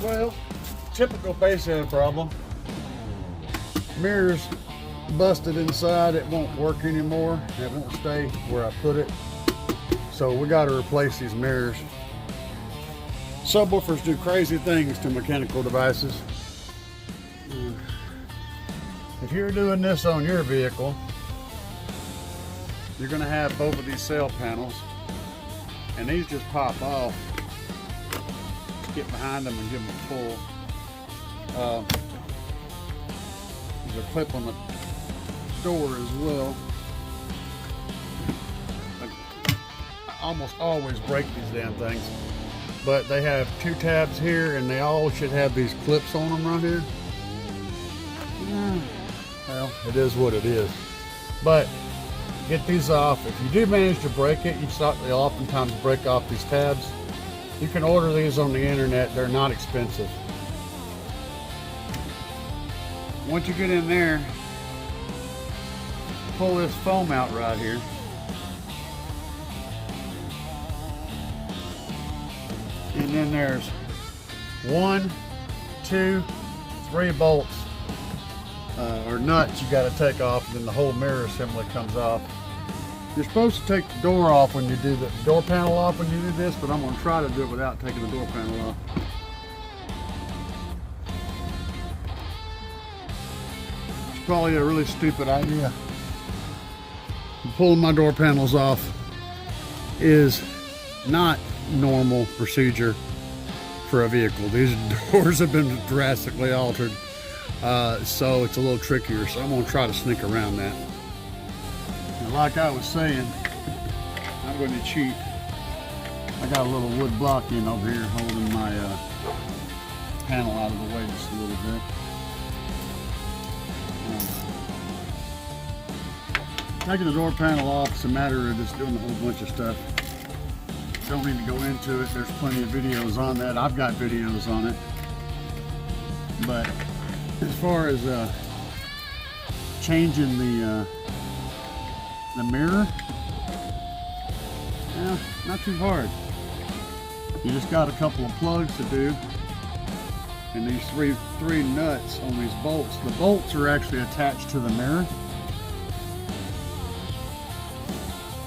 Well, typical base head problem. Mirrors busted inside, it won't work anymore. It won't stay where I put it. So we got to replace these mirrors. Subwoofers do crazy things to mechanical devices. If you're doing this on your vehicle, you're going to have both of these cell panels, and these just pop off. Just get behind them and give them a pull. There's a clip on the door as well. I almost always break these damn things, but they have two tabs here, and they all should have these clips on them right here. Well, it is what it is. But get these off. If you do manage to break it, you'll oftentimes break off these tabs. You can order these on the internet. They're not expensive. Once you get in there, pull this foam out right here. And then there's 1, 2, 3 bolts or nuts you got to take off, and then the whole mirror assembly comes off. You're supposed to take the door off when you do the door panel off when you do this, but I'm going to try to do it without taking the door panel off. It's probably a really stupid idea. Pulling my door panels off is not normal procedure for a vehicle. These doors have been drastically altered, so it's a little trickier, so I'm going to try to sneak around that. And like I was saying, I'm going to cheat. I got a little wood block in over here holding my panel out of the way just a little bit. Taking the door panel off is a matter of just doing a whole bunch of stuff. Don't need to go into it. There's plenty of videos on that. I've got videos on it. But as far as changing the mirror, not too hard. You just got a couple of plugs to do, and these three nuts on these bolts. The bolts are actually attached to the mirror,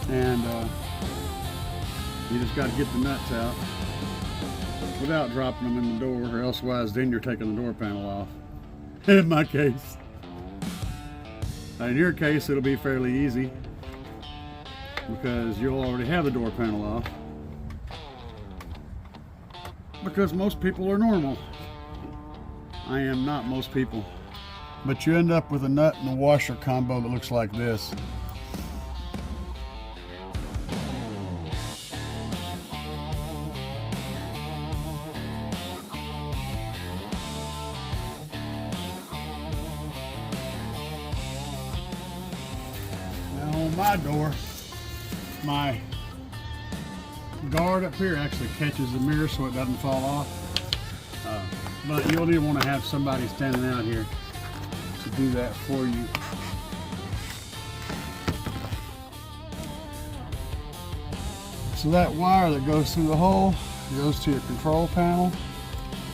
and you just got to get the nuts out without dropping them in the door, or elsewise then you're taking the door panel off. In my case. In your case, it'll be fairly easy because you'll already have the door panel off, because most people are normal. I am not most people. But you end up with a nut and a washer combo that looks like this. My door, my guard up here actually catches the mirror so it doesn't fall off, but you'll need to want to have somebody standing out here to do that for you. So that wire that goes through the hole goes to your control panel,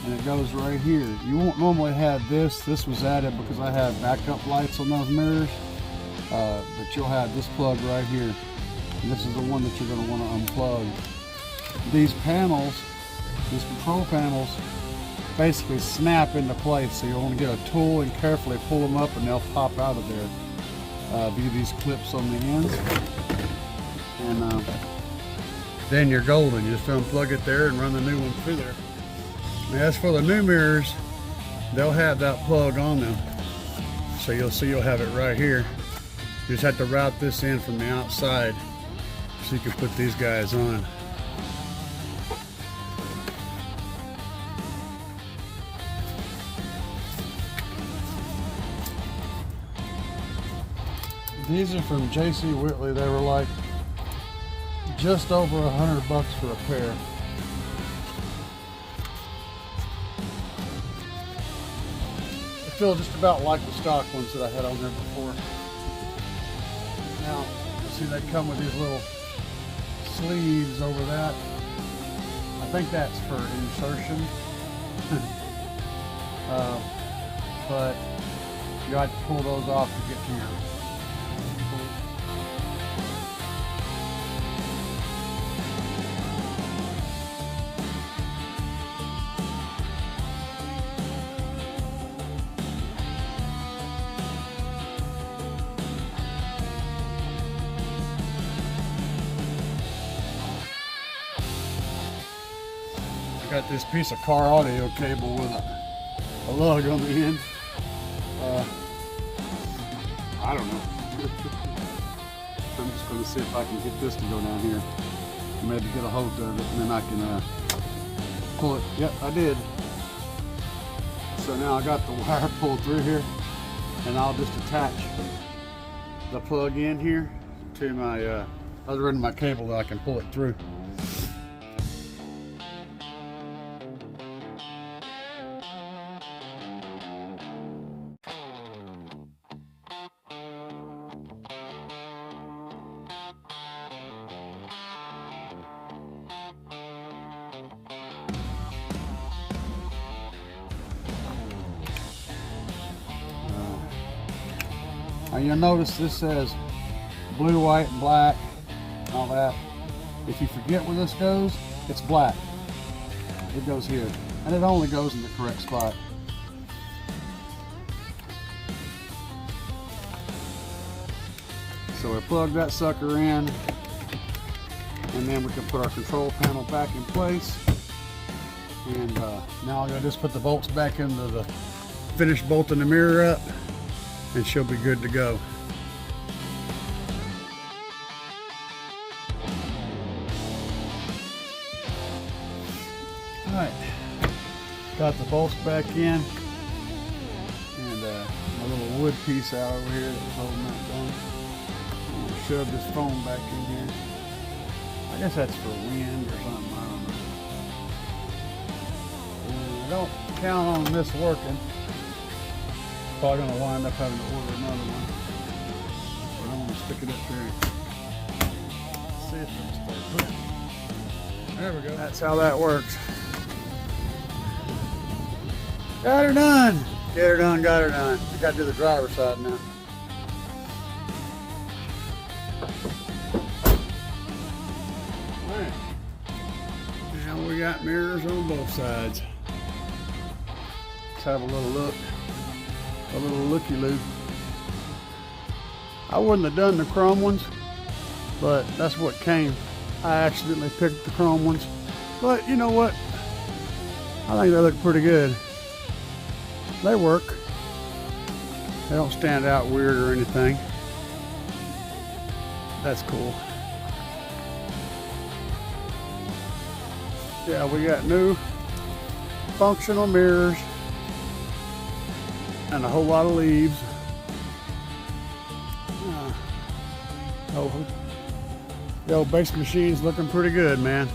and it goes right here. You won't normally have this. This was added because I have backup lights on those mirrors. But you'll have this plug right here, and this is the one that you're going to want to unplug. These panels, these control panels, basically snap into place, so you'll want to get a tool and carefully pull them up, and they'll pop out of there via these clips on the ends, and then you're golden. You just unplug it there and run the new one through there. And as for the new mirrors, they'll have that plug on them, so you'll see you'll have it right here. You just have to route this in from the outside so you can put these guys on. These are from J.C. Whitley. They were like just over $100 for a pair. They feel just about like the stock ones that I had on there before. Now, see, they come with these little sleeves over that. I think that's for insertion. But you have to pull those off to get to your got this piece of car audio cable with a lug on the end. I don't know. I'm just going to see if I can get this to go down here. Maybe get a hold of it and then I can pull it. Yep, I did. So now I got the wire pulled through here, and I'll just attach the plug in here to my other end of my cable that I can pull it through. Now you'll notice this says blue, white, and black, and all that. If you forget where this goes, it's black. It goes here, and it only goes in the correct spot. So we plug that sucker in, and then we can put our control panel back in place. And now I'm gonna just put the bolts back into the finish bolting the mirror up, and she'll be good to go. All right, got the bolts back in, and my little wood piece out over here that was holding that down. I'm gonna shove this foam back in here. I guess that's for wind or something, I don't know. And I don't count on this working. Probably gonna wind up having to order another one. But I'm gonna stick it up there and see if it'll stay put. There we go. That's how that works. Got her done. Get her done, got her done. We got to do the driver's side now. Alright. Now we got mirrors on both sides. Let's have a little look. A little looky-loo. I wouldn't have done the chrome ones, but that's what came. I accidentally picked the chrome ones. But you know what? I think they look pretty good. They work. They don't stand out weird or anything. That's cool. Yeah, we got new functional mirrors and a whole lot of leaves. The old base machine's looking pretty good, man.